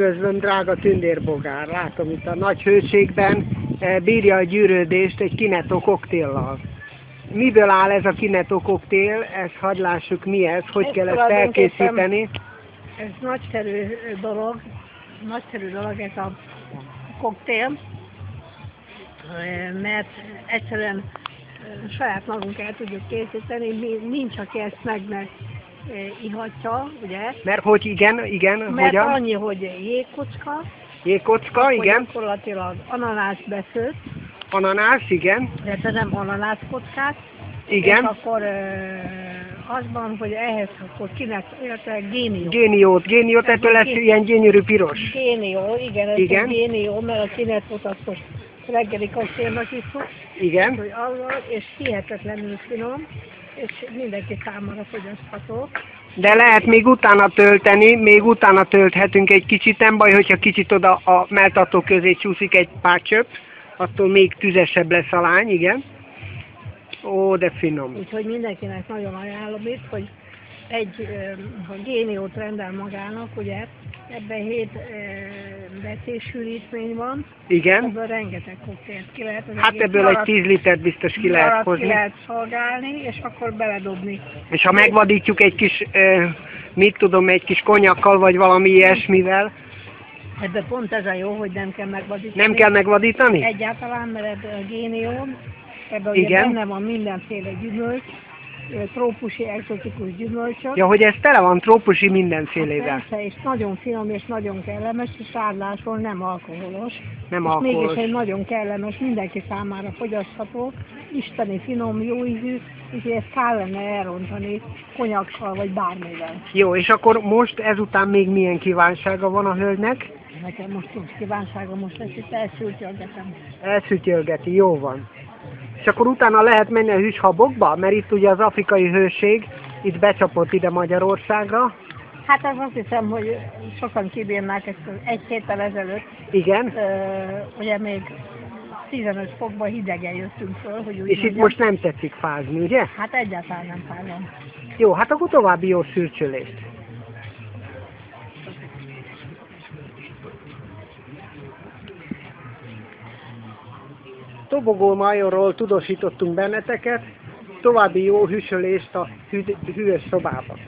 Üdvözlöm, drága tündérbogár! Látom itt a nagy hőségben bírja a gyűrődést egy Kinetto koktéllal. Miből áll ez a Kinetto koktél? Ezt hadd lássuk, mi ez, hogy kell ezt elkészíteni. Ez nagyszerű dolog ez a koktél, mert egyszerűen saját magunk el tudjuk készíteni, nincs, aki ezt ihatja, ugye? Mert hogy igen, mert hogyan? Annyi, hogy jégkocka. Jégkocka, igen. Gyakorlatilag ananász beszőtt. Ananász, igen. De nem ananászkockát. Igen. És akkor az van, hogy ehhez akkor illetve géniót, ettől lesz ilyen gyönyörű piros. Génió, igen, ez igen. Génió, mert a Kinettót azt most reggeli koktélnak iszunk. Igen. Hogy azzal, és hihetetlenül finom, és mindenki számára fogyasztható. De lehet még utána tölteni, még utána tölthetünk egy kicsit, nem baj, hogyha kicsit oda a melltartó közé csúszik egy pár csöpp, attól még tüzesebb lesz a lány, igen. Ó, de finom. Úgyhogy mindenkinek nagyon ajánlom itt, hogy ha géniót rendel magának, ugye, ebben 7 becséssűrítmény van. Igen. Ebből rengeteg koktélt ki lehet. Hát ebből egy 10 litert biztos ki lehet hozni. Ki lehet szolgálni, és akkor beledobni. És ha megvadítjuk egy kis, mit tudom, egy kis konyakkal, vagy valami ilyesmivel. Ebben pont ez a jó, hogy nem kell megvadítani. Nem kell megvadítani? Egyáltalán, mert ebben a génió, ebben ugye benne van mindenféle gyümölcs, trópusi, exotikus gyümölcsök. Ja, hogy ez tele van trópusi mindenfélével. Persze, és nagyon finom, és nagyon kellemes, és ráadásul nem alkoholos. Nem és alkoholos. Mégis egy nagyon kellemes, mindenki számára fogyasztható, isteni finom, jó ízű, úgyhogy ezt kellene elrontani konyakkal, vagy bármivel. Jó, és akkor most ezután még milyen kívánsága van a hölgynek? Nekem most nincs kívánsága, most ezt itt elszűrtyölgetem. Elszűrtyölgeti, jó van. És akkor utána lehet menni a hűshabokba, mert itt ugye az afrikai hőség itt becsapott ide Magyarországra. Hát ez azt hiszem, hogy sokan kibírnák ezt egy héttel ezelőtt. Igen. Ugye még 15 fokban hidegen jöttünk föl, hogy úgy és mondjam. itt most nem tetszik fázni, ugye? Hát egyáltalán nem fázom. Jó, hát akkor további jó szürcsölést. Tobogó majorról tudósítottunk benneteket, további jó hűsölést a hűvös szobában.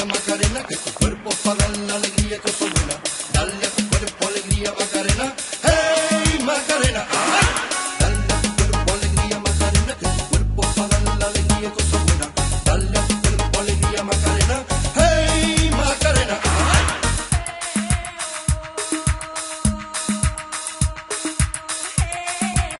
Macarena, que tu cuerpo para dar la alegría que eso buena.